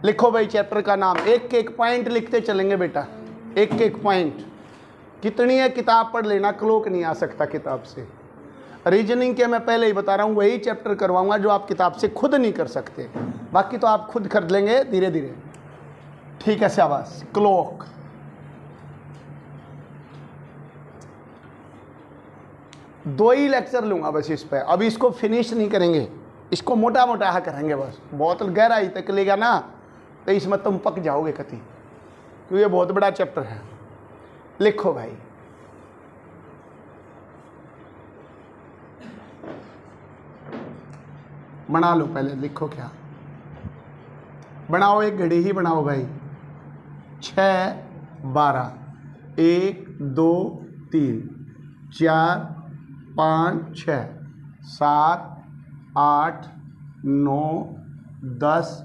लिखो भाई चैप्टर का नाम, एक एक पॉइंट लिखते चलेंगे बेटा, एक एक पॉइंट। कितनी है किताब पढ़ लेना, क्लोक नहीं आ सकता किताब से। रीजनिंग के मैं पहले ही बता रहा हूँ, वही चैप्टर करवाऊंगा जो आप किताब से खुद नहीं कर सकते, बाकी तो आप खुद कर लेंगे धीरे धीरे। ठीक है, शाबाश। क्लोक, दो ही लेक्चर लूंगा बस इस पे, अभी इसको फिनिश नहीं करेंगे, इसको मोटा मोटा करेंगे बस। बहुत गहराई तक लेगा ना तो इसमें तुम पक जाओगे कति, क्योंकि ये बहुत बड़ा चैप्टर है। लिखो भाई, बना लो पहले, लिखो क्या बनाओ, एक घड़ी ही बनाओ भाई। 6 12, 1 2 3 4 5 6 7 8 9 10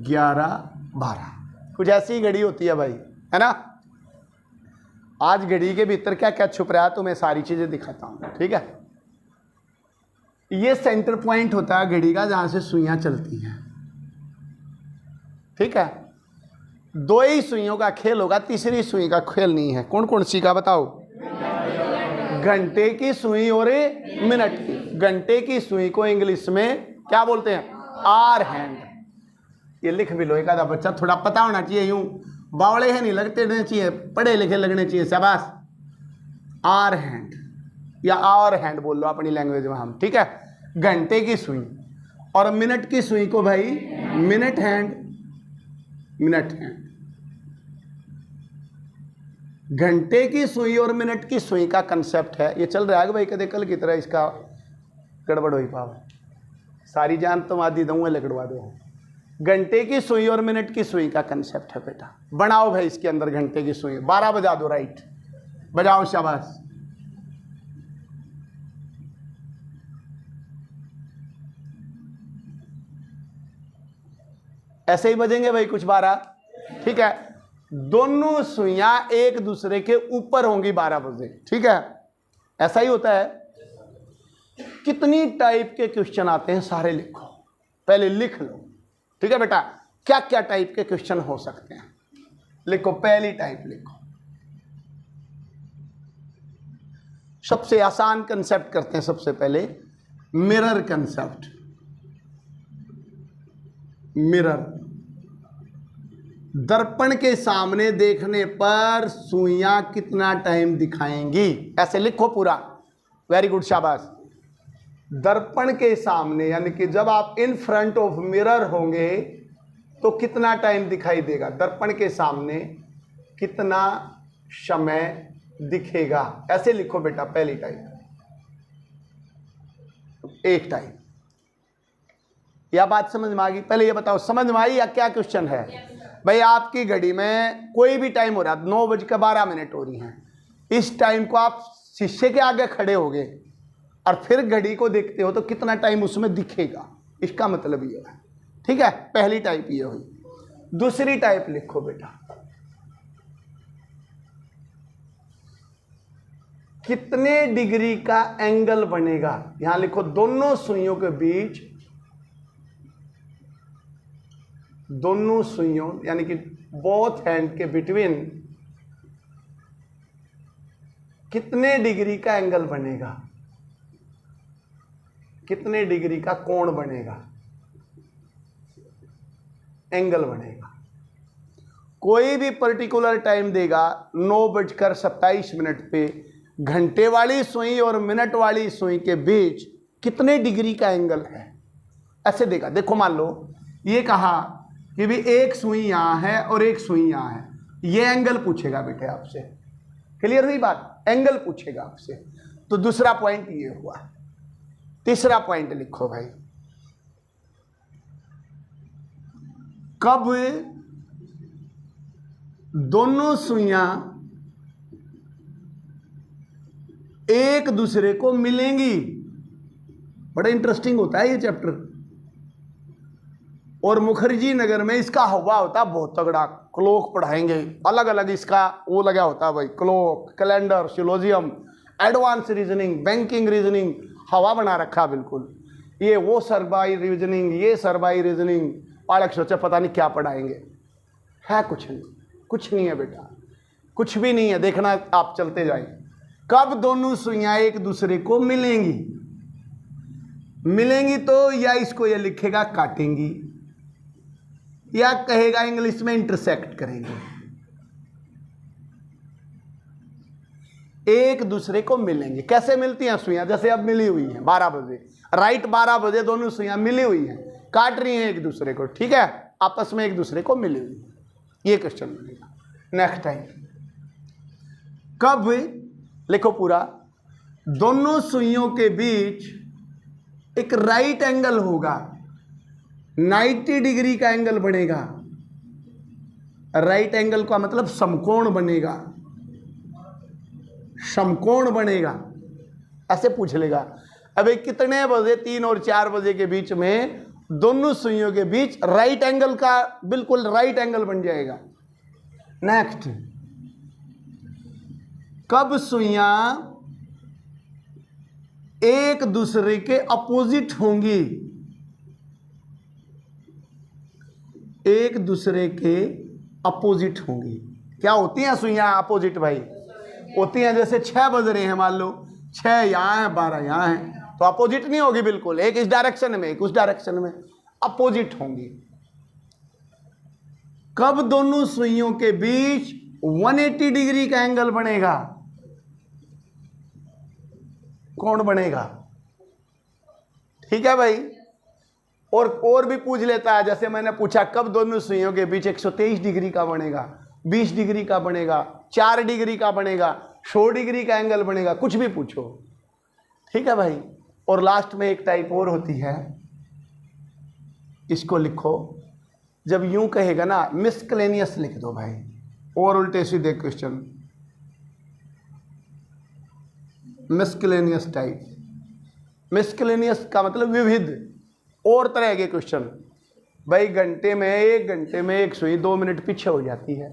11 12, कुछ ऐसी घड़ी होती है भाई, है ना। आज घड़ी के भीतर क्या क्या छुप रहा है तुम्हें सारी चीजें दिखाता हूं, ठीक है। ये सेंटर पॉइंट होता है घड़ी का, जहां से सुइयां चलती हैं, ठीक है। दो ही सुइयों का खेल होगा, तीसरी सुई का खेल नहीं है। कौन कौन सी का बताओ? घंटे की सुई और मिनट की। घंटे की सुई को इंग्लिश में क्या बोलते हैं? आर हैंड। ये लिख भी लो, एक आधा बच्चा थोड़ा पता होना चाहिए, यूं बावड़े हैं नहीं लगते चाहिए, पढ़े लिखे लगने चाहिए, शाबाश। आर हैंड या आवर हैंड बोल लो अपनी लैंग्वेज में हम, ठीक है। घंटे की सुई और मिनट की सुई को भाई मिनट हैंड, मिनट हैंड। घंटे की सुई और मिनट की सुई का कंसेप्ट है, ये चल रहा है भाई, कदे कल की तरह इसका गड़बड़ हुई पाव, सारी जान तुम आदि दूंगा लकड़वा दो। घंटे की सुई और मिनट की सुई का कंसेप्ट है बेटा। बनाओ भाई इसके अंदर घंटे की सुई, 12 बजा दो, राइट, बजाओ, शाबाश। ऐसे ही बजेंगे भाई कुछ 12, ठीक है। दोनों सुइयां एक दूसरे के ऊपर होंगी 12 बजे, ठीक है। ऐसा ही होता है। कितनी टाइप के क्वेश्चन आते हैं सारे लिखो, पहले लिख लो, ठीक है बेटा। क्या क्या टाइप के क्वेश्चन हो सकते हैं लिखो, पहली टाइप लिखो। सबसे आसान कंसेप्ट करते हैं सबसे पहले, मिरर कंसेप्ट। मिरर, दर्पण के सामने देखने पर सुइयां कितना टाइम दिखाएंगी, ऐसे लिखो पूरा। वेरी गुड, शाबाश। दर्पण के सामने यानी कि जब आप इन फ्रंट ऑफ मिरर होंगे तो कितना टाइम दिखाई देगा, दर्पण के सामने कितना समय दिखेगा, ऐसे लिखो बेटा। पहली टाइप, एक टाइप। यह बात समझ में आ गई? पहले ये बताओ समझ में आई या क्या क्वेश्चन है? भाई आपकी घड़ी में कोई भी टाइम हो रहा है, 9:12 हो रही हैं, इस टाइम को आप शीशे के आगे खड़े हो गए और फिर घड़ी को देखते हो तो कितना टाइम उसमें दिखेगा, इसका मतलब ये है, ठीक है। पहली टाइप ये हुई। दूसरी टाइप लिखो बेटा, कितने डिग्री का एंगल बनेगा, यहां लिखो। दोनों सुइयों के बीच, दोनों सुइयों यानी कि बोथ हैंड के बिटवीन कितने डिग्री का एंगल बनेगा, कितने डिग्री का कोण बनेगा, एंगल बनेगा। कोई भी पर्टिकुलर टाइम देगा 9:27 पे, घंटे वाली सुई और मिनट वाली सुई के बीच कितने डिग्री का एंगल है, ऐसे देगा। देखो मान लो ये कहा कि भी एक सुई यहां है और एक सुई यहां है, ये एंगल पूछेगा बेटे आपसे, क्लियर हुई बात? एंगल पूछेगा आपसे। तो दूसरा पॉइंट ये हुआ। तीसरा पॉइंट लिखो भाई, कब दोनों सुइयां एक दूसरे को मिलेंगी। बड़ा इंटरेस्टिंग होता है ये चैप्टर, और मुखर्जी नगर में इसका हवा होता है बहुत तगड़ा। क्लोक पढ़ाएंगे, अलग अलग इसका वो लगा होता है भाई, clock, calendar, syllogism, advance reasoning, banking reasoning, हवा बना रखा बिल्कुल। ये वो सरबाई रीजनिंग, ये सरबाई रीजनिंग, बालक सोचे पता नहीं क्या पढ़ाएंगे, है कुछ नहीं है बेटा, कुछ भी नहीं है। देखना आप चलते जाए, कब दोनों सुइयां एक दूसरे को मिलेंगी तो या इसको ये लिखेगा काटेंगी, या कहेगा इंग्लिश में इंटरसेक्ट करेंगे। एक दूसरे को मिलेंगे। कैसे मिलती हैं सुइयां? जैसे अब मिली हुई हैं 12 बजे, राइट 12 बजे दोनों सुइयां मिली हुई हैं, काट रही हैं एक दूसरे को, ठीक है, आपस में एक दूसरे को मिली हुई। ये क्वेश्चन बनेगा। नेक्स्ट टाइम कब, लिखो पूरा, दोनों सुइयों के बीच एक राइट एंगल होगा, 90 डिग्री का एंगल बनेगा। राइट एंगल का मतलब समकोण बनेगा, समकोण बनेगा। ऐसे पूछ लेगा, अबे कितने बजे 3 और 4 बजे के बीच में दोनों सुइयों के बीच राइट एंगल का, बिल्कुल राइट एंगल बन जाएगा। नेक्स्ट, कब सुइयां एक दूसरे के अपोजिट होंगी? एक दूसरे के अपोजिट होंगी। क्या होती हैं सुइयां अपोजिट भाई? होती हैं जैसे 6 बज रहे हैं, मान लो 6 यहां है 12 यहां है, तो अपोजिट नहीं होगी बिल्कुल, एक इस डायरेक्शन में एक उस डायरेक्शन में, अपोजिट होंगी। कब दोनों सुइयों के बीच 180 डिग्री का एंगल बनेगा? कौन बनेगा? ठीक है भाई। और भी पूछ लेता है, जैसे मैंने पूछा कब दोनों सुइयों के बीच 123 डिग्री का बनेगा, 20 डिग्री का बनेगा, 4 डिग्री का बनेगा, 100 डिग्री का एंगल बनेगा, कुछ भी पूछो। ठीक है भाई। और लास्ट में एक टाइप और होती है, इसको लिखो, जब यूं कहेगा ना, मिसकलेनियस लिख दो भाई, और उल्टे सीधे क्वेश्चन, मिसकलेनियस टाइप। मिसकलेनियस का मतलब विविध और तरह के क्वेश्चन। भाई घंटे में, 1 घंटे में एक सुई 2 मिनट पीछे हो जाती है,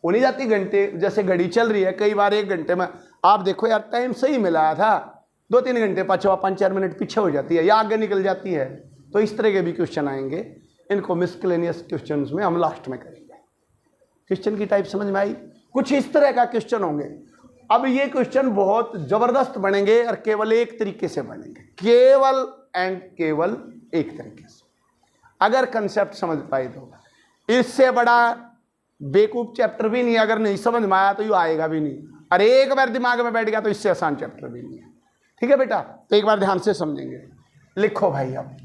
हो नहीं जाती घंटे, जैसे घड़ी चल रही है, कई बार 1 घंटे में आप देखो यार टाइम सही मिलाया था, 2-3 घंटे पाछवा 5-4 मिनट पीछे हो जाती है या आगे निकल जाती है। तो इस तरह के भी क्वेश्चन आएंगे, इनको मिसकलेनियस क्वेश्चंस में हम लास्ट में करेंगे। क्वेश्चन की टाइप समझ में आई? कुछ इस तरह का क्वेश्चन होंगे। अब ये क्वेश्चन बहुत जबरदस्त बनेंगे और केवल एक तरीके से बनेंगे, केवल एंड केवल एक तरीके से, अगर कंसेप्ट समझ पाए तो। इससे बड़ा बेवकूफ चैप्टर भी नहीं, अगर नहीं समझ में आया तो ये आएगा भी नहीं, और एक बार दिमाग में बैठ गया तो इससे आसान चैप्टर भी नहीं है। ठीक है बेटा, तो एक बार ध्यान से समझेंगे। लिखो भाई, अब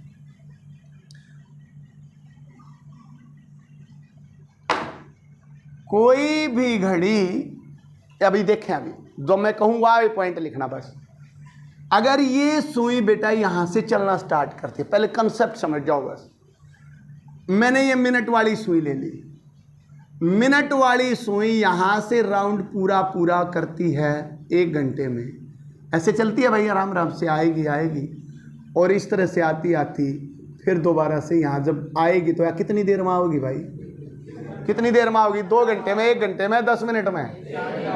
कोई भी घड़ी, अभी देखें, अभी जो मैं कहूँगा ये पॉइंट लिखना बस। अगर ये सुई बेटा यहाँ से चलना स्टार्ट करती है, पहले कंसेप्ट समझ जाओ बस। मैंने ये मिनट वाली सुई ले ली, मिनट वाली सुई यहाँ से राउंड पूरा पूरा करती है 1 घंटे में। ऐसे चलती है भाई, आराम आराम से आएगी, और इस तरह से आती आती फिर दोबारा से यहाँ जब आएगी तो यार कितनी देर में आओगी भाई? कितनी देर में आओगी? 2 घंटे में, 1 घंटे में, 10 मिनट में,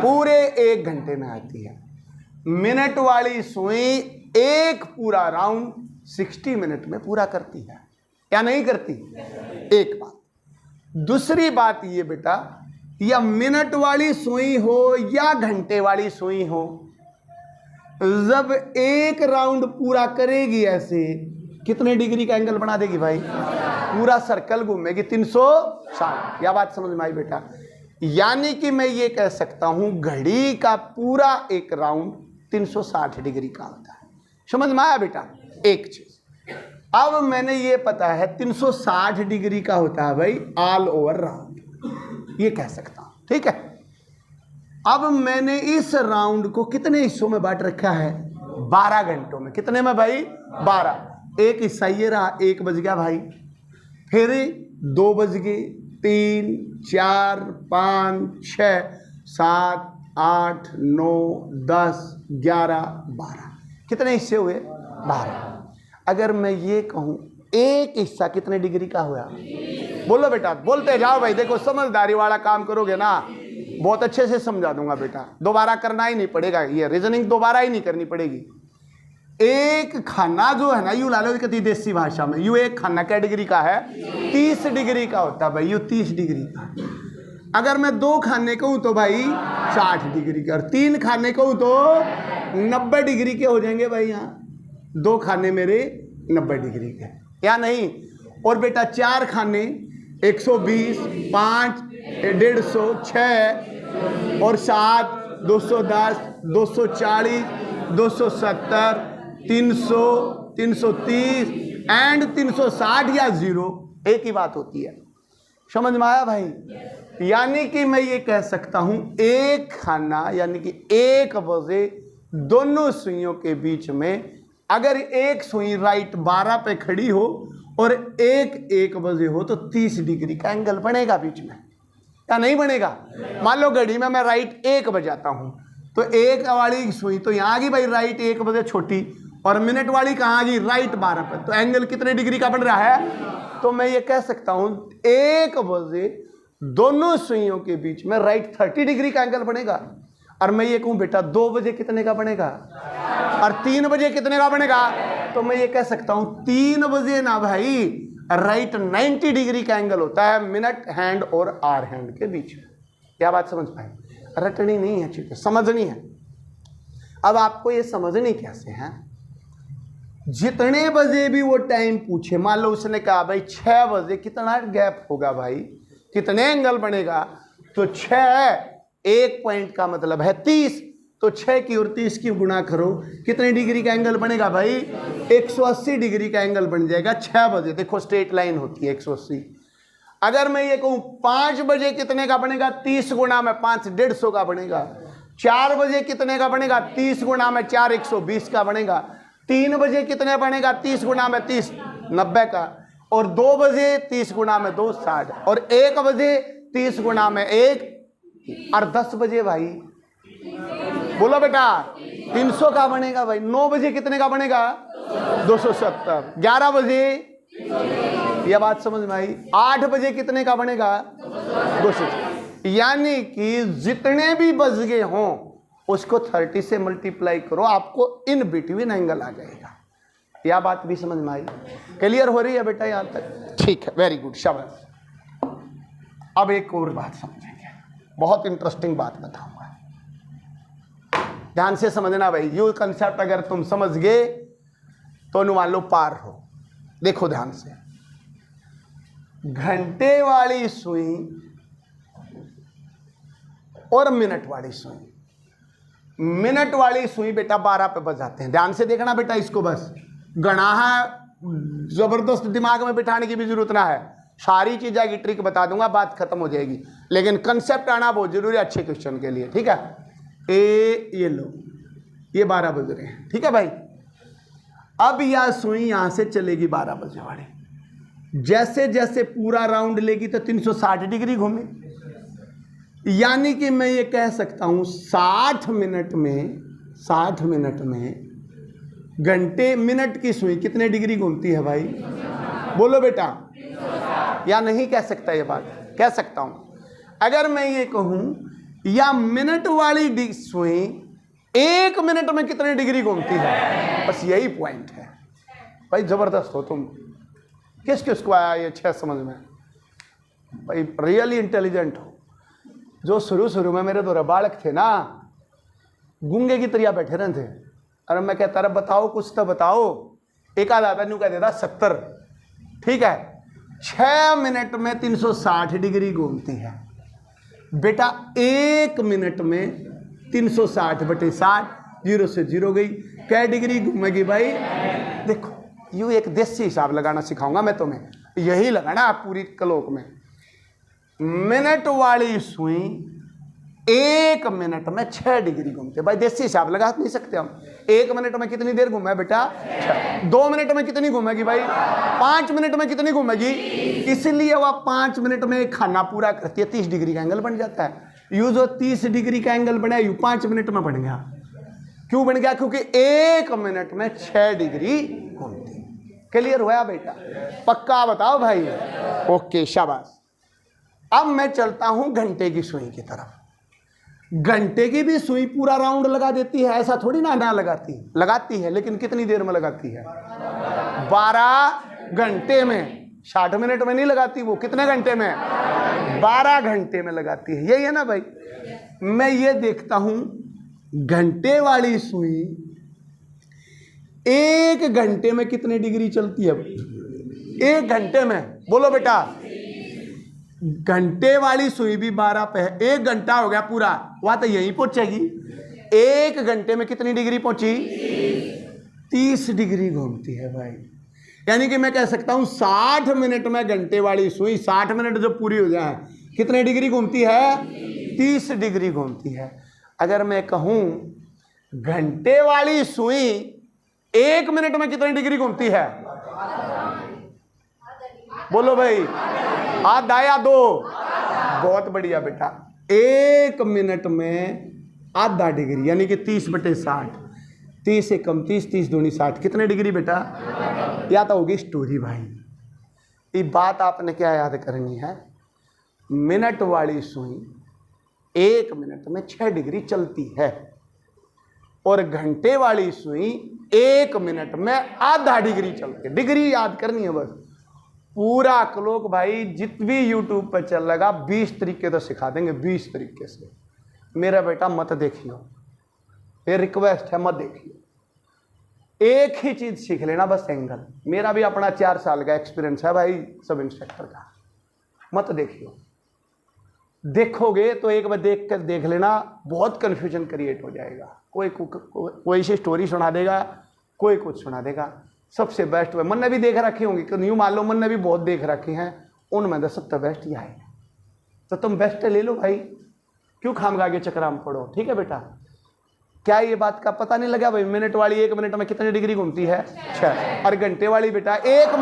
पूरे 1 घंटे में आती है। मिनट वाली सुई एक पूरा राउंड 60 मिनट में पूरा करती है या नहीं करती? एक बात। दूसरी बात ये बेटा, या मिनट वाली सुई हो या घंटे वाली सुई हो, जब एक राउंड पूरा करेगी ऐसे, कितने डिग्री का एंगल बना देगी भाई? पूरा सर्कल घूमेगी 360। यह बात समझ में आई बेटा? यानी कि मैं ये कह सकता हूं घड़ी का पूरा एक राउंड 360 डिग्री का होता है। समझ में आया बेटा? एक चीज अब मैंने ये पता है 360 डिग्री का होता है भाई ऑल ओवर राउंड, ये कह सकता हूं। ठीक है, अब मैंने इस राउंड को कितने हिस्सों में बांट रखा है? 12 घंटों में। कितने में भाई? 12। एक हिस्सा ये रहा, 1 बज गया भाई, फिर 2 बज गए, 3, 4, 5, 6, 7, 8, 9, 10, 11, 12। कितने हिस्से हुए? 12। अगर मैं ये कहूं एक हिस्सा कितने डिग्री का हुआ? बोलो बेटा, बोलते जाओ भाई। देखो समझदारी वाला काम करोगे ना, बहुत अच्छे से समझा दूंगा बेटा, दोबारा करना ही नहीं पड़ेगा, ये रीजनिंग दोबारा ही नहीं करनी पड़ेगी। एक खाना जो है ना, यू ला लो कहती देसी भाषा में, यू एक खाना क्या डिग्री का है? 30 डिग्री का होता है भाई, यू 30 डिग्री का। अगर मैं 2 खाने कहूँ तो भाई 60 डिग्री के, और 3 खाने कहूँ तो 90 डिग्री के हो जाएंगे भाई। यहाँ 2 खाने मेरे 90 डिग्री के, या नहीं? और बेटा 4 खाने 120, 5 150, 6 और 7 210, 240, 270, 300, 330 एंड 360 या 0, एक ही बात होती है। समझ में आया भाई? यानी कि मैं ये कह सकता हूं एक खाना यानी कि 1 बजे दोनों सुइयों के बीच में अगर एक सुई राइट 12 पे खड़ी हो और एक 1 बजे हो तो 30 डिग्री का एंगल बनेगा बीच में, या नहीं बनेगा? मान लो घड़ी में मैं राइट 1 बजाता हूं तो 1 वाली सुई तो यहाँ आ गई भाई राइट 1 बजे छोटी, और मिनट वाली कहाँ आ गई? राइट 12 पे। तो एंगल कितने डिग्री का बन रहा है? तो मैं ये कह सकता हूं 1 बजे दोनों सुइयों के बीच में राइट 30 डिग्री का एंगल बनेगा। और मैं ये कहूं बेटा 2 बजे कितने का बनेगा, और 3 बजे कितने का बनेगा? तो मैं ये कह सकता हूं 3 बजे ना भाई राइट 90 डिग्री का एंगल होता है मिनट हैंड और आर हैंड के बीच में। क्या बात समझ पाए? रटनी नहीं है, चीजें समझनी है। अब आपको ये समझनी कैसे है? जितने बजे भी वो टाइम पूछे, मान लो उसने कहा भाई 6 बजे, कितना गैप होगा भाई, कितने एंगल बनेगा? तो 6 1 पॉइंट का मतलब है 30, तो 6 की और 30 की गुणा करो, कितने डिग्री का एंगल बनेगा भाई? 180 डिग्री का एंगल बन जाएगा 6 बजे। देखो स्ट्रेट लाइन होती है 180। अगर मैं ये कहूं 5 बजे कितने का बनेगा? 30 गुणा में 5 150 का बनेगा। 4 बजे कितने का बनेगा? 30 गुणा में 4 120 का बनेगा। 3 बजे कितने बनेगा? 30 गुणा में 30 90 का। और 2 बजे 30 गुणा में 2 60, और 1 बजे 30 गुणा में 1, और 10 बजे भाई बोलो बेटा 300 का बनेगा भाई। 9 बजे कितने का बनेगा? 270। 11 बजे, यह बात समझ में आई? 8 बजे कितने का बनेगा? 200। यानी कि जितने भी बज गए हों उसको 30 से मल्टीप्लाई करो, आपको इन बिटवीन एंगल आ जाएगा। यह बात भी समझ में आई? क्लियर हो रही है बेटा यहां तक? ठीक है, वेरी गुड, शाबाश। अब एक और बात समझेंगे, बहुत इंटरेस्टिंग बात बताऊंगा, ध्यान से समझना भाई। यू कंसेप्ट अगर तुम समझ गए तो मान लो पार हो। देखो ध्यान से, घंटे वाली सुई और मिनट वाली सुई। मिनट वाली सुई बेटा 12 पे बजाते हैं। ध्यान से देखना बेटा, इसको बस गणा है, जबरदस्त दिमाग में बिठाने की भी जरूरत ना है, सारी चीजें की ट्रिक बता दूंगा, बात खत्म हो जाएगी। लेकिन कंसेप्ट आना बहुत जरूरी है अच्छे क्वेश्चन के लिए, ठीक है? ये लो, ये 12 बज रहे हैं, ठीक है भाई? अब यह सुई यहां से चलेगी 12 बजे वाली, जैसे जैसे पूरा राउंड लेगी तो 360 डिग्री घूमे। यानी कि मैं ये कह सकता हूं 60 मिनट में घंटे मिनट की सुई कितने डिग्री घूमती है भाई? बोलो बेटा, या नहीं कह सकता? ये बात कह सकता हूं। अगर मैं ये कहूं या मिनट वाली सुई 1 मिनट में कितने डिग्री घूमती है, बस यही पॉइंट है भाई। जबरदस्त हो तुम। किस किस को आया ये 6 समझ में भाई? रियली इंटेलिजेंट हो। जो शुरू में मेरे 2 बालक थे ना, गूंगे की तरह बैठे रहते थे। अरे मैं कहता रहा बताओ कुछ तो बताओ, एक आध आता नहीं, कह देता 70, ठीक है? 6 मिनट में 360 डिग्री घूमती है बेटा। 1 मिनट में 360/60, 0 से 0 गई, क्या डिग्री घूमेगी भाई? देखो यूं एक देसी हिसाब लगाना सिखाऊंगा मैं तुम्हें, यही लगाना आप पूरी कलोक में। मिनट वाली सुई 1 मिनट में 6 डिग्री घूमते भाई। देसी हिसाब लगा नहीं सकते हम। 1 मिनट में कितनी देर घूमे बेटा? 6। 2 मिनट में कितनी घूमेगी भाई? 5 मिनट में कितनी घूमेगी? इसलिए वह 5 मिनट में खाना पूरा करती है, 30 डिग्री का एंगल बन जाता है। यू जो 30 डिग्री का एंगल बना यू 5 मिनट में बन गया। क्यों बन गया? क्योंकि 1 मिनट में 6 डिग्री घूमती। क्लियर हुआ बेटा? पक्का बताओ भाई? ओके, शाबाश। अब मैं चलता हूं घंटे की सुई की तरफ। घंटे की भी सुई पूरा राउंड लगा देती है, ऐसा थोड़ी ना लगाती है, लेकिन कितनी देर में लगाती है? 12 घंटे में। 60 मिनट में नहीं लगाती वो, कितने घंटे में? 12 घंटे में लगाती है। यही है ना भाई। मैं ये देखता हूं घंटे वाली सुई 1 घंटे में कितने डिग्री चलती है? 1 घंटे में, बोलो बेटा। घंटे वाली सुई भी 12 पे है, 1 घंटा हो गया पूरा, वहां तो यहीं पहुंचेगी। 1 घंटे में कितनी डिग्री पहुंची? 30 डिग्री घूमती है भाई। यानी कि मैं कह सकता हूं 60 मिनट में घंटे वाली सुई, 60 मिनट जब पूरी हो जाए, कितने डिग्री घूमती है? 30 डिग्री घूमती है। अगर मैं कहूं घंटे वाली सुई 1 मिनट में कितनी डिग्री घूमती है? बोलो भाई, आधा या 2? बहुत बढ़िया बेटा। 1 मिनट में आधा डिग्री, यानी कि 30/60। 30 से कम 30, 30 दूनी 60, कितने डिग्री बेटा? या तो होगी स्टोरी भाई। ये बात आपने क्या याद करनी है? मिनट वाली सुई 1 मिनट में 6 डिग्री चलती है, और घंटे वाली सुई 1 मिनट में आधा डिग्री चलती है। डिग्री याद करनी है बस। पूरा क्लोक भाई जित भी यूट्यूब पर चल लगा 20 तरीके तो सिखा देंगे, 20 तरीके से। मेरा बेटा मत देखियो, ये रिक्वेस्ट है, मत देखियो। एक ही चीज सीख लेना बस, एंगल। मेरा भी अपना 4 साल का एक्सपीरियंस है भाई सब इंस्पेक्टर का। मत देखियो, देखोगे तो एक बार देख कर देख लेना, बहुत कन्फ्यूजन क्रिएट हो जाएगा। कोई सी स्टोरी सुना देगा, कोई कुछ सुना देगा। सबसे बेस्ट मन ने भी देख रखी होंगी, यूँ मान लो मन ने भी बहुत देख रखे हैं, उनमें तो सबसे बेस्ट ही आएगा। तो तुम बेस्ट ले लो भाई, क्यों खामगा के चक्रा में पड़ो? ठीक है बेटा। क्या ये बात का पता नहीं लगा भाई? मिनट वाली 1 मिनट में कितनी डिग्री घूमती है? 6। और घंटे वाली बेटा 1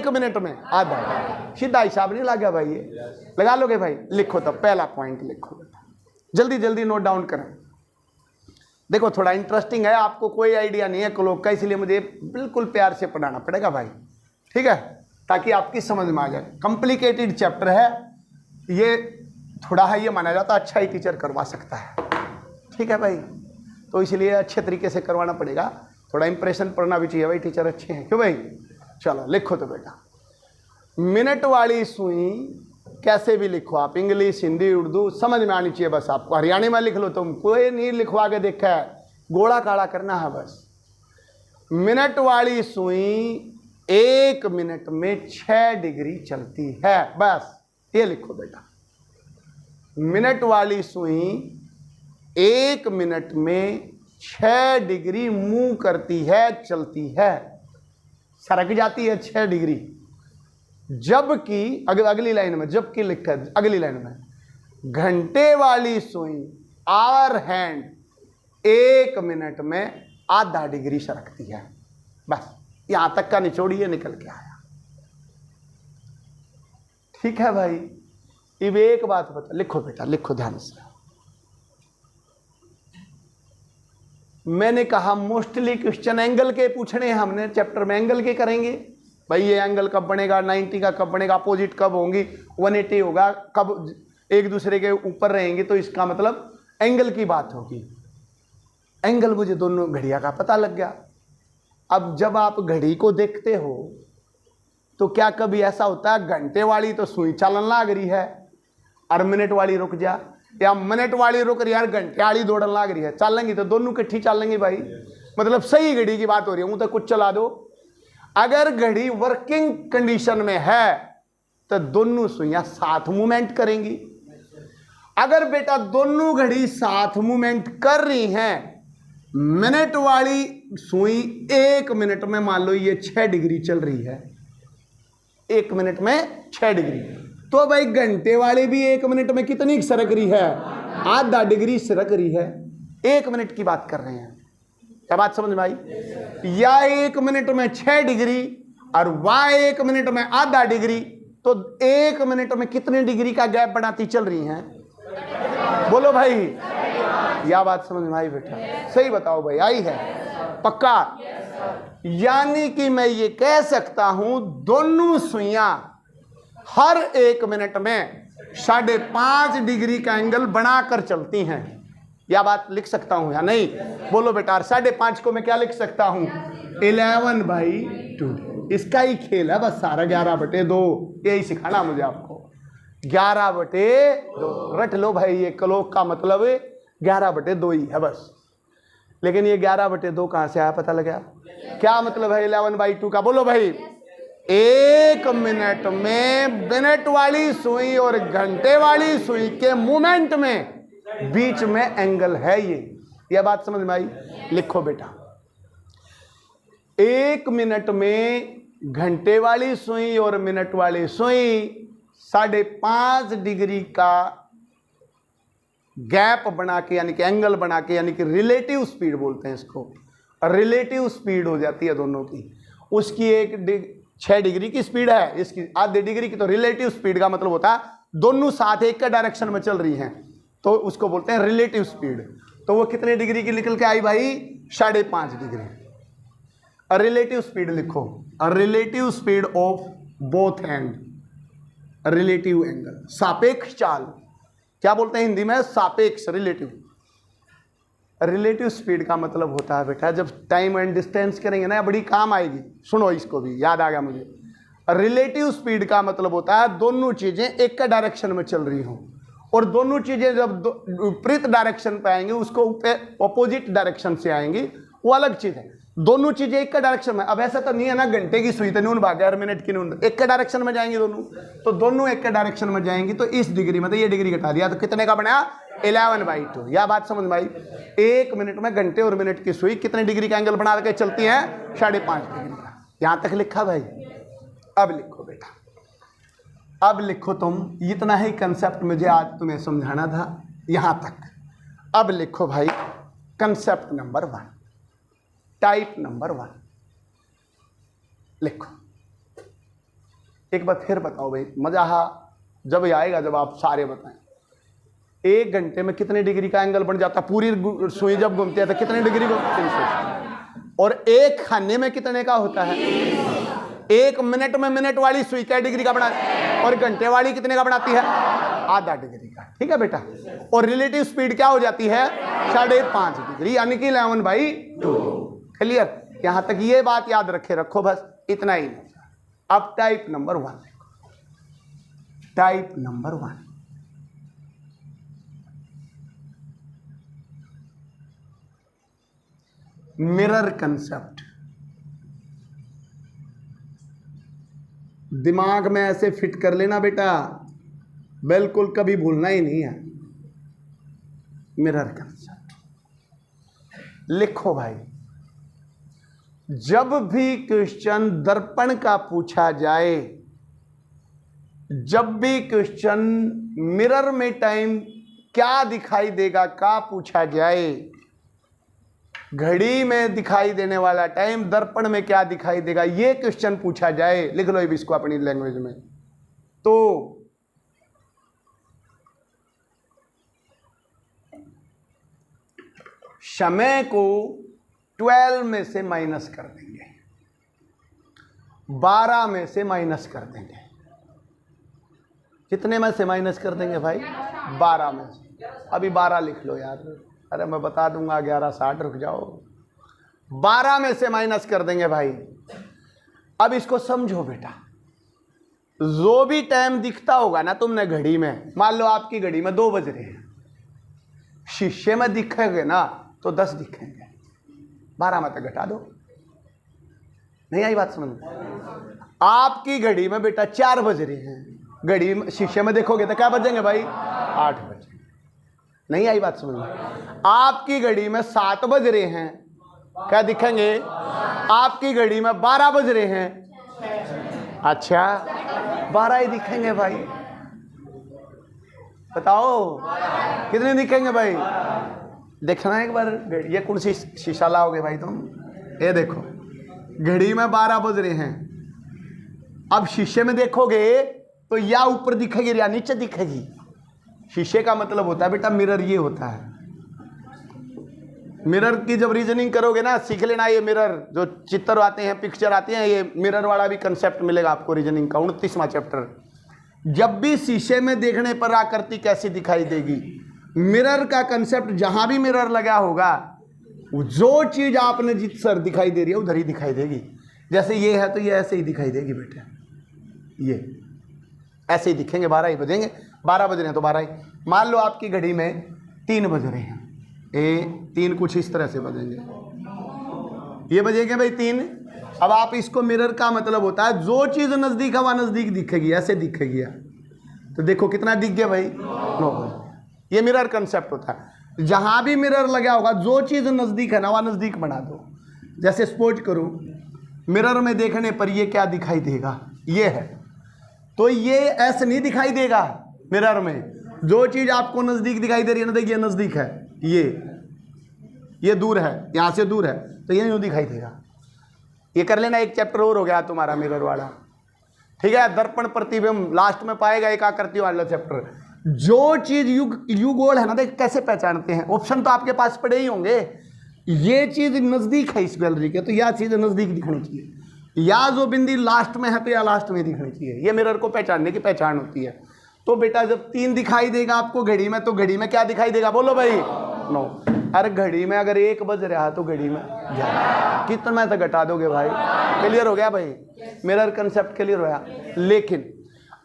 मिनट में आधा। सीधा हिसाब नहीं लगा भाई, ये लगा लोगे भाई? लिखो तो पहला पॉइंट लिखो बेटा, जल्दी जल्दी नोट डाउन करें। देखो थोड़ा इंटरेस्टिंग है, आपको कोई आइडिया नहीं है क्लोक का, इसलिए मुझे बिल्कुल प्यार से पढ़ाना पड़ेगा भाई, ठीक है, ताकि आपकी समझ में आ जाए। कॉम्प्लिकेटेड चैप्टर है ये, थोड़ा है ये माना जाता है अच्छा ही टीचर करवा सकता है, ठीक है भाई। तो इसलिए अच्छे तरीके से करवाना पड़ेगा, थोड़ा इंप्रेशन पड़ना भी चाहिए भाई, टीचर अच्छे हैं, क्यों भाई? चलो लिखो तो बेटा, मिनट वाली सुई कैसे भी लिखो आप, इंग्लिश हिंदी उर्दू समझ में आनी चाहिए बस आपको। हरियाणी में लिख लो तुम, कोई नहीं लिखवा के देखा है, गोला काला करना है बस। मिनट वाली सुई 1 मिनट में 6 डिग्री चलती है, बस ये लिखो बेटा। मिनट वाली सुई 1 मिनट में 6 डिग्री मूव करती है, चलती है, सरक जाती है 6 डिग्री। जबकि अगली लाइन में, जबकि लिखा है अगली लाइन में, घंटे वाली सुई आवर हैंड 1 मिनट में आधा डिग्री सरकती है, बस यहां तक का निचोड़िए निकल के आया, ठीक है भाई। अब एक बात बता, लिखो बेटा लिखो ध्यान से। मैंने कहा मोस्टली क्वेश्चन एंगल के पूछने हैं, हमने चैप्टर में एंगल के करेंगे भाई। ये एंगल कब बनेगा, 90 का कब बनेगा, अपोजिट कब होंगी, 180 होगा, कब एक दूसरे के ऊपर रहेंगे, तो इसका मतलब एंगल की बात होगी। एंगल मुझे दोनों घड़िया का पता लग गया। अब जब आप घड़ी को देखते हो तो क्या कभी ऐसा होता है घंटे वाली तो सुई चलन लाग रही है और मिनट वाली रुक जा, या मिनट वाली रुक रही है और घंटे वाली दौड़न लाग रही है? चलेंगी तो दोनों इकट्ठी चलेंगी भाई, मतलब सही घड़ी की बात हो रही है। वो तो कुछ चला दो, अगर घड़ी वर्किंग कंडीशन में है तो दोनों सुइयां साथ मूवमेंट करेंगी। अगर बेटा दोनों घड़ी साथ मूवमेंट कर रही हैं, मिनट वाली सुई 1 मिनट में मान लो ये 6 डिग्री चल रही है, 1 मिनट में 6 डिग्री, तो भाई घंटे वाली भी 1 मिनट में कितनी सरक रही है? आधा डिग्री सरक रही है। 1 मिनट की बात कर रहे हैं, क्या बात समझ में आई? या 1 मिनट में 6 डिग्री और वह 1 मिनट में आधा डिग्री, तो 1 मिनट में कितने डिग्री का गैप बनाती चल रही हैं? बोलो भाई, यह बात समझ में आई बेटा? सही बताओ भाई, आई है पक्का? यानी कि मैं ये कह सकता हूं दोनों सुइयां हर 1 मिनट में 5.5 डिग्री का एंगल बनाकर चलती हैं। या बात लिख सकता हूं या नहीं? बोलो बेटा। 5.5 को मैं क्या लिख सकता हूं? 11/2। इसका ही खेल है बस सारा। 11/2 यही सिखाना मुझे आपको। 11/2 रट लो भाई। ये कलोक का मतलब 11/2 ही है बस। लेकिन ये 11/2 कहां से आया पता लगा? क्या मतलब है 11/2 का? बोलो भाई। 1 मिनट में मिनट वाली सुई और घंटे वाली सुई के मूवमेंट में बीच में एंगल है ये बात समझ में आई? लिखो बेटा। 1 मिनट में घंटे वाली सुई और मिनट वाली सुई 5.5 डिग्री का गैप बना के यानी कि एंगल बना के यानी कि रिलेटिव स्पीड बोलते हैं इसको। रिलेटिव स्पीड हो जाती है दोनों की। उसकी 6 डिग्री की स्पीड है, इसकी आधे डिग्री की। तो रिलेटिव स्पीड का मतलब होता है दोनों साथ एक के डायरेक्शन में चल रही हैं, तो उसको बोलते हैं रिलेटिव स्पीड। तो वो कितने डिग्री की निकल के आई भाई? 5.5 डिग्री। रिलेटिव स्पीड लिखो। Relative speed of both and. Relative angle, सापेक्ष चाल। क्या बोलते हैं हिंदी में? सापेक्ष, रिलेटिव। रिलेटिव स्पीड का मतलब होता है बेटा, जब टाइम एंड डिस्टेंस करेंगे ना, बड़ी काम आएगी। सुनो इसको भी, याद आ गया मुझे। रिलेटिव स्पीड का मतलब होता है दोनों चीजें एक के डायरेक्शन में चल रही हों, और दोनों चीजें जब विपरीत डायरेक्शन पे आएंगी, उसको ऑपोजिट डायरेक्शन से आएंगी, वो अलग चीज है। दोनों चीजें एक के डायरेक्शन में। अब ऐसा तो नहीं है ना घंटे की सुई तो नून भाग गया और मिनट की नून, एक के डायरेक्शन में जाएंगी दोनों। तो दोनों एक के डायरेक्शन में जाएंगी, तो इस डिग्री में तो ये डिग्री घटा दिया, तो कितने का बना? 11/2। यह बात समझ में आई? 1 मिनट में घंटे और मिनट की सुई कितने डिग्री का एंगल बना के चलती है? 5.5 डिग्री का। यहां तक लिखा भाई? अब लिखो बेटा, अब लिखो तुम। इतना ही कंसेप्ट मुझे आज तुम्हें समझाना था, यहां तक। अब लिखो भाई कंसेप्ट नंबर 1, टाइप नंबर 1 लिखो। एक बार फिर बताओ भाई, मजा जब आएगा जब आप सारे बताएं। 1 घंटे में कितने डिग्री का एंगल बन जाता? पूरी सुई जब घूमती है तो कितने डिग्री को? 360। और 1 खाने में कितने का होता है? 1 मिनट में मिनट वाली सुई क्या डिग्री का बना, और घंटे वाली कितने का बनाती है? आधा डिग्री का। ठीक है बेटा। और रिलेटिव स्पीड क्या हो जाती है? 5.5 डिग्री, यानी कि 11/2। क्लियर? यहां तक ये बात याद रखो बस, इतना ही। अब टाइप नंबर 1 देखो। Type number 1, mirror concept. दिमाग में ऐसे फिट कर लेना बेटा, बिल्कुल कभी भूलना ही नहीं है। मिरर कंसेप्ट लिखो भाई। जब भी क्वेश्चन दर्पण का पूछा जाए, जब भी क्वेश्चन मिरर में टाइम क्या दिखाई देगा का पूछा जाए, घड़ी में दिखाई देने वाला टाइम दर्पण में क्या दिखाई देगा, ये क्वेश्चन पूछा जाए, लिख लो इसको अपनी लैंग्वेज में, तो समय को 12 में से माइनस कर देंगे, 12 में से माइनस कर देंगे। कितने में से माइनस कर देंगे भाई? 12 में से। अभी 12 लिख लो यार, अरे मैं बता दूंगा 11:60, रुक जाओ। 12 में से माइनस कर देंगे भाई। अब इसको समझो बेटा, जो भी टाइम दिखता होगा ना तुमने घड़ी में, मान लो आपकी घड़ी में 2 बज रहे हैं, शीशे में दिखेंगे ना तो 10 दिखेंगे, 12 में तक घटा दो। नहीं आई बात समझ में? आपकी घड़ी में बेटा 4 बज रहे हैं, घड़ी में शीशे में देखोगे तो क्या बजेंगे भाई? 8 बजेंगे। नहीं आई बात समझ में? आपकी घड़ी में 7 बज रहे हैं, क्या दिखेंगे? आपकी घड़ी में 12 बज रहे हैं, अच्छा 12 ही दिखेंगे भाई। बताओ कितने दिखेंगे भाई? देखना एक बार, ये कौन सी शीशा लाओगे भाई तुम? ये देखो, घड़ी में 12 बज रहे हैं। अब शीशे में देखोगे तो या ऊपर दिखेगी या नीचे दिखेगी। शीशे का मतलब होता है बेटा मिरर, ये होता है मिरर की जब रीजनिंग करोगे ना, सीख लेना ये मिरर, जो चित्र आते हैं, पिक्चर आते हैं, ये मिरर वाला भी कंसेप्ट मिलेगा आपको रीजनिंग का, 29वां चैप्टर। जब भी शीशे में देखने पर आकृति कैसी दिखाई देगी, मिरर का कंसेप्ट, जहां भी मिरर लगा होगा जो चीज आपने जित सर दिखाई दे रही है उधर ही दिखाई देगी। जैसे ये है तो ये ऐसे ही दिखाई देगी बेटे, ये ऐसे ही दिखेंगे, 12 ही बजेंगे, 12 बज रहे हैं तो 12 ही। मान लो आपकी घड़ी में 3 बज रहे हैं, 3 कुछ इस तरह से बजेंगे, ये बजेंगे भाई 3। अब आप इसको, मिरर का मतलब होता है जो चीज़ नज़दीक है वह नज़दीक दिखेगी, ऐसे दिखेगी। तो देखो कितना दिख गया भाई, 9 बजे। ये मिरर कंसेप्ट होता है, जहाँ भी मिरर लगा होगा जो चीज़ नज़दीक है ना वह नज़दीक बना दो। जैसे सपोज करो मिरर में देखने पर ये क्या दिखाई देगा, ये है, तो ये ऐसे नहीं दिखाई देगा। मिरर में जो चीज़ आपको नज़दीक दिखाई दे रही है ना, देखिए नज़दीक है, ये दूर है, यहाँ से दूर है, तो ये यूँ दिखाई देगा। ये कर लेना, एक चैप्टर और हो गया तुम्हारा मिरर वाला, ठीक है। दर्पण प्रतिबिंब लास्ट में पाएगा, एक आकृति वाला चैप्टर। जो चीज़ यू गोल है ना, देख कैसे पहचानते हैं, ऑप्शन तो आपके पास पड़े ही होंगे। ये चीज़ नज़दीक है इस गैलरी के, तो यह चीज़ नज़दीक दिखनी चाहिए, या जो बिंदी लास्ट में है तो या लास्ट में दिखनी चाहिए। ये मिरर को पहचानने की पहचान होती है। तो बेटा जब 3 दिखाई देगा आपको घड़ी में, तो घड़ी में क्या दिखाई देगा, बोलो भाई 9। अरे घड़ी में अगर 1 बज रहा है तो घड़ी में 11, कितना तो घटा दोगे भाई। क्लियर हो गया भाई, मिरर कंसेप्ट क्लियर हो गया। लेकिन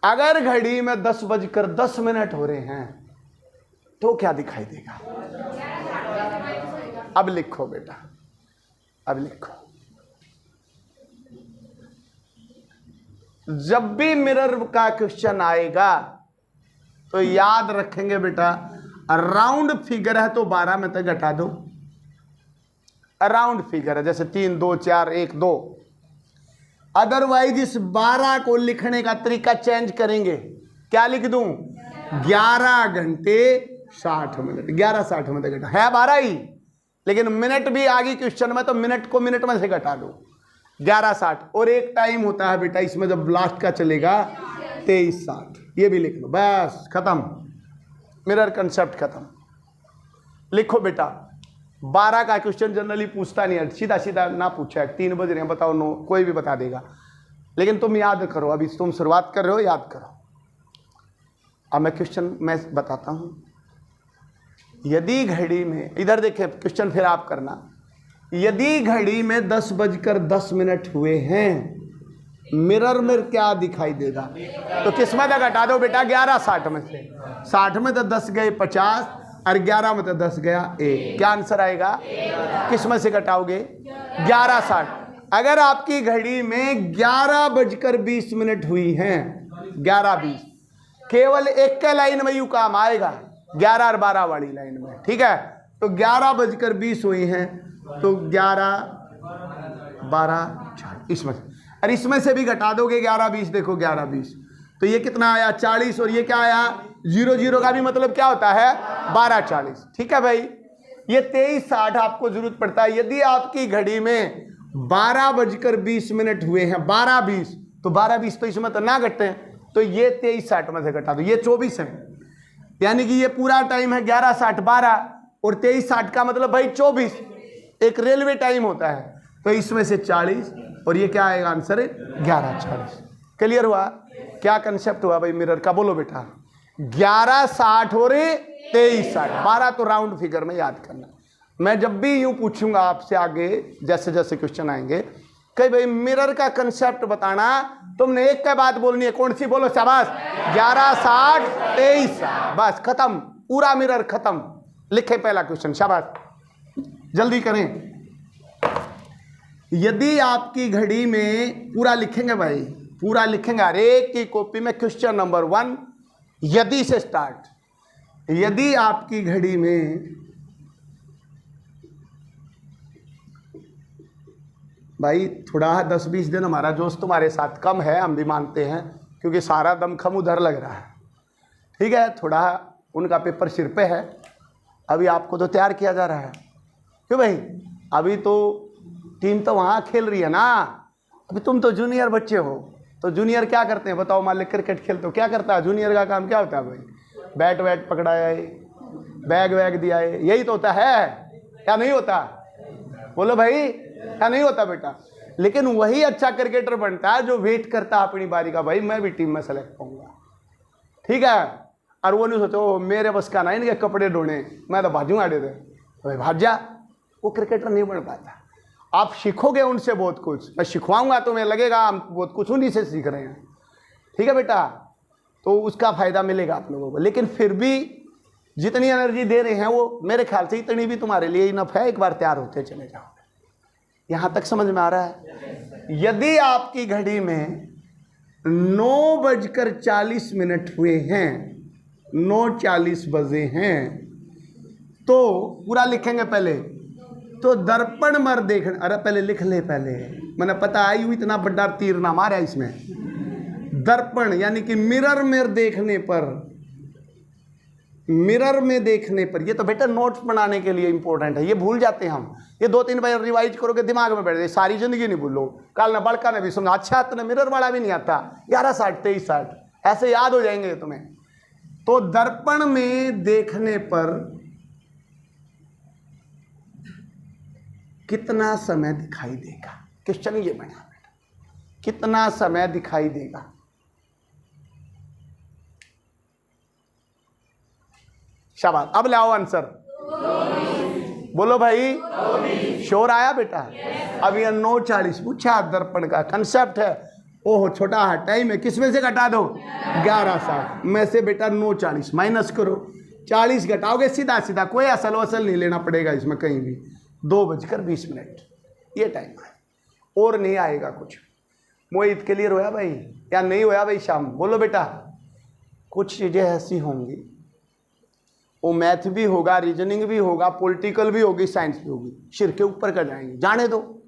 अगर घड़ी में 10:10 हो रहे हैं तो क्या दिखाई देगा, अब लिखो बेटा, अब लिखो। जब भी मिरर का क्वेश्चन आएगा तो याद रखेंगे बेटा, राउंड फिगर है तो 12 में तक घटा दो। राउंड फिगर है, जैसे 3, 2, 4, 1, 2। अदरवाइज इस 12 को लिखने का तरीका चेंज करेंगे। क्या लिख दूं, 11 घंटे 60 मिनट, 11:60 में तक घटा है 12 ही, लेकिन मिनट भी आ गई क्वेश्चन में, तो मिनट को मिनट में से घटा दो, 11:60। और एक टाइम होता है बेटा इसमें जब लास्ट का चलेगा 23:60, ये भी लिख लो, बस खत्म, मिरर कंसेप्ट खत्म। लिखो बेटा, 12 का क्वेश्चन जनरली पूछता नहीं है, सीधा सीधा ना पूछा, 3 बज रहे हैं बताओ 9, कोई भी बता देगा। लेकिन तुम याद करो, अभी तुम शुरुआत कर रहे हो, याद करो। अब मैं क्वेश्चन मैं बताता हूं। यदि घड़ी में, इधर देखे क्वेश्चन फिर आप करना, यदि घड़ी में 10:10 हुए हैं, मिरर में क्या दिखाई देगा, तो किस में तक घटा दो बेटा, 11:60 में से। 60 में तो 10 गए 50, और 11 में तो 10 गया 1, क्या आंसर आएगा, किस में से घटाओगे, 11:60। अगर आपकी घड़ी में 11:20 हुई हैं, 11:20, केवल एक के लाइन में यू काम आएगा, 11 और 12 वाली लाइन में, ठीक है। तो 11:20 हुई हैं, तो 11, 12, 40, इसमें से, और इसमें से भी घटा दोगे 11:20, देखो 11:20, तो ये कितना आया 40, और ये क्या आया 0 का भी मतलब क्या होता है 12:40, ठीक है भाई। ये 23:60 आपको जरूरत पड़ता है। यदि आपकी घड़ी में 12:20 हुए हैं, 12:20, तो 12:20 तो इसमें तो ना घटे, तो ये 23:60 में से घटा दो, ये 24 है, यानी कि ये पूरा टाइम है 11:60, 12, और 23:60 का मतलब भाई 24, एक रेलवे टाइम होता है, तो इसमें से 40, और ये क्या आएगा आंसर 11:40। क्लियर हुआ, क्या कंसेप्ट हुआ भाई मिरर का, बोलो बेटा। 11:60 हो रहे 23:60, 12 तो राउंड फिगर में याद करना। मैं जब भी यूं पूछूंगा आपसे आगे, जैसे जैसे क्वेश्चन आएंगे, कहीं भाई मिरर का कंसेप्ट बताना, तुमने एक के बाद बोलनी है, कौन सी बोलो, शाबाश, 11:60, 23:60, बस खत्म, पूरा मिरर खत्म। लिखे पहला क्वेश्चन, शाबाश जल्दी करें। यदि आपकी घड़ी में, पूरा लिखेंगे भाई, पूरा लिखेंगे, हर एक की कॉपी में क्वेश्चन नंबर 1 यदि से स्टार्ट। यदि आपकी घड़ी में भाई थोड़ा 10-20 दिन हमारा जोश तुम्हारे साथ कम है, हम भी मानते हैं, क्योंकि सारा दमखम उधर लग रहा है, ठीक है। थोड़ा उनका पेपर सिर पे है, अभी आपको तो तैयार किया जा रहा है, क्यों भाई, अभी तो टीम तो वहाँ खेल रही है ना, अभी तुम तो जूनियर बच्चे हो, तो जूनियर क्या करते हैं बताओ, मान लो क्रिकेट खेलते हो, क्या करता है जूनियर का काम, क्या होता है भाई, बैट वैट पकड़ाया है, बैग वैग दिया है, यही तो होता है, क्या नहीं होता, बोलो भाई, क्या नहीं होता बेटा। लेकिन वही अच्छा क्रिकेटर बनता है जो वेट करता है अपनी बारी का, भाई मैं भी टीम में सेलेक्ट होऊंगा, ठीक है। और वो नहीं सोचो मेरे बस का ना इनके कपड़े ढोने, मैं तो भाजू आड़े थे, भाई भाज जा। वो क्रिकेटर नहीं बन पाता। आप सीखोगे उनसे बहुत कुछ, मैं सिखवाऊंगा तुम्हें लगेगा हम बहुत कुछ उन्हीं से सीख रहे हैं, ठीक है बेटा, तो उसका फायदा मिलेगा आप लोगों को। लेकिन फिर भी जितनी एनर्जी दे रहे हैं वो मेरे ख्याल से इतनी भी तुम्हारे लिए इनफ है, एक बार तैयार होते चले जाओगे। यहां तक समझ में आ रहा है? यदि आपकी घड़ी में 9:40 हुए हैं, 9:40 बजे हैं, तो पूरा लिखेंगे पहले, तो दर्पण मर देखने, अरे पहले लिख ले, पहले मैंने पता आई हुई इतना बड़ा तीर ना मारा इसमें। दर्पण यानी कि मिरर में देखने पर, मिरर में देखने पर, ये तो बेटा नोट्स बनाने के लिए इंपॉर्टेंट है, ये भूल जाते हैं हम। ये 2-3 बार रिवाइज करोगे दिमाग में बैठ जाए, सारी जिंदगी नहीं भूलो। कल ना बड़का ने भी सुना, अच्छा तुमने मिरर वाला भी नहीं आता, 11:60 23:60 ऐसे याद हो जाएंगे तुम्हें। तो दर्पण में देखने पर कितना समय दिखाई देगा, क्वेश्चन ये बना बेटा, कितना समय दिखाई देगा। शाबाश, अब लाओ आंसर, बोलो भाई, शोर आया बेटा? अब ये 9:40 पूछा, दर्पण का कंसेप्ट है। ओहो छोटा है, टाइम है, किस में से घटा दो? 11:60 में से बेटा 9:40 माइनस करो, 40 घटाओगे सीधा सीधा, कोई असल वसल नहीं लेना पड़ेगा इसमें कहीं भी। 2:20 ये टाइम है, और नहीं आएगा कुछ। मोहित क्लियर होया भाई या नहीं होया भाई? शाम बोलो बेटा। कुछ चीज़ें ऐसी होंगी, वो मैथ भी होगा, रीजनिंग भी होगा, पॉलिटिकल भी होगी, साइंस भी होगी, सिर के ऊपर कर जाएंगे, जाने दो,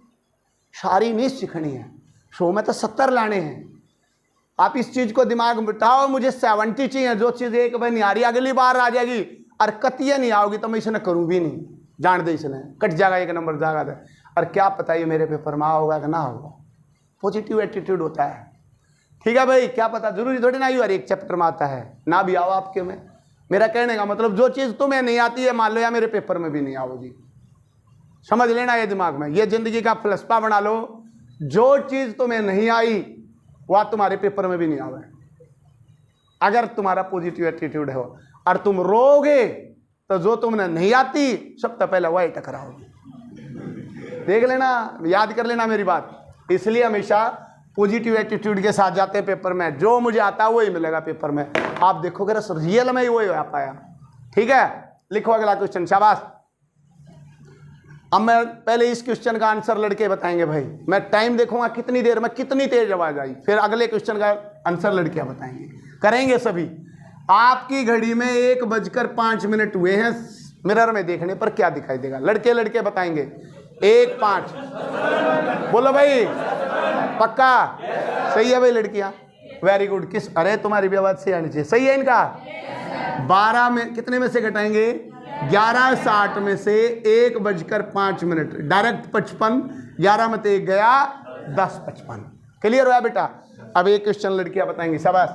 सारी नहीं सीखनी है। 100 में तो 70 लाने हैं। आप इस चीज़ को दिमाग में बिठाओ, मुझे 70 चाहिए, जो चीज़ एक बार नहीं आ रही अगली बार आ जाएगी, और कतिया नहीं आओगी तो मैं इसे करूँ भी नहीं, जान दे इसने, कट जाएगा, 1 नंबर जाएगा। और क्या पता ये मेरे पेपर में होगा कि ना होगा, पॉजिटिव एटीट्यूड होता है, ठीक है भाई। क्या पता, जरूरी थोड़ी ना हर एक चैप्टर में आता है, ना भी आओ आपके में। मेरा कहने का मतलब जो चीज़ तुम्हें नहीं आती है, मान लो या मेरे पेपर में भी नहीं आओगी, समझ लेना ये दिमाग में, ये जिंदगी का फलसफा बना लो। जो चीज़ तुम्हें नहीं आई वह तुम्हारे पेपर में भी नहीं आवे, अगर तुम्हारा पॉजिटिव एटीट्यूड है। और तुम रोगे तो जो तुमने नहीं आती सबसे पहले वही टकराओगे। देख लेना, याद कर लेना मेरी बात। इसलिए हमेशा पॉजिटिव एटीट्यूड के साथ जाते हैं पेपर में, जो मुझे आता है वही मिलेगा पेपर में। आप देखोगे रियल में ही वही आ पाया, ठीक है। लिखो अगला क्वेश्चन, शाबाश। अब मैं पहले इस क्वेश्चन का आंसर लड़के बताएंगे भाई, मैं टाइम देखूंगा कितनी देर में कितनी तेज आवाज आई, फिर अगले क्वेश्चन का आंसर लड़कियां बताएंगे, करेंगे सभी। आपकी घड़ी में 1:05 हुए हैं, मिरर में देखने पर क्या दिखाई देगा? लड़के लड़के बताएंगे। 1:05 बोलो भाई, पक्का? सही है भाई लड़कियां, वेरी गुड। किस, अरे तुम्हारी भी आवाज से आनी चाहिए, सही है इनका। 12 में कितने में से घटाएंगे? 11:60 में से 1:05, डायरेक्ट 55, 11 में 1 गया, 10:55। क्लियर हुआ बेटा? अब एक क्वेश्चन लड़कियां बताएंगी, शाबाश।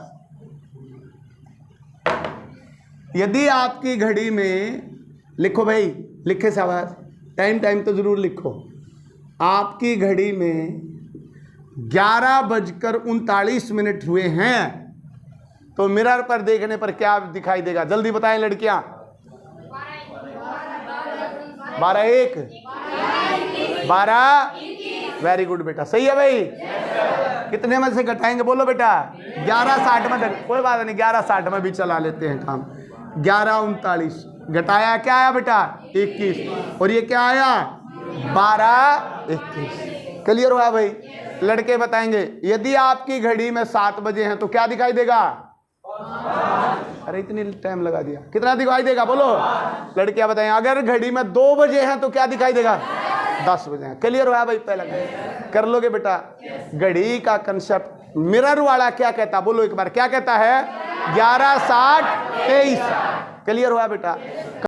यदि आपकी घड़ी में, लिखो भाई, लिखे शाबाश, टाइम तो जरूर लिखो। आपकी घड़ी में 11:39 हुए हैं, तो मिरर पर देखने पर क्या दिखाई देगा? जल्दी बताएं लड़कियां। 12:01 12, वेरी गुड बेटा, सही है भाई। कितने में से घटाएंगे बोलो बेटा? 11:60 में, कोई बात नहीं, 11:60 में भी चला लेते हैं काम। 11:39 घटाया, क्या आया बेटा? 21, और ये क्या आया? 12:21। क्लियर हुआ भाई? लड़के बताएंगे, यदि आपकी घड़ी में 7 बजे हैं तो क्या दिखाई देगा? अरे इतनी टाइम लगा दिया, कितना दिखाई देगा बोलो? लड़कियां बताएं, अगर घड़ी में 2 बजे हैं तो क्या दिखाई देगा? 10 बजे हैं। क्लियर हुआ भाई? पहला कर लोगे बेटा। घड़ी का कंसेप्ट मिरर वाला क्या कहता, बोलो एक बार, क्या कहता है? 11:60 23। क्लियर हुआ बेटा?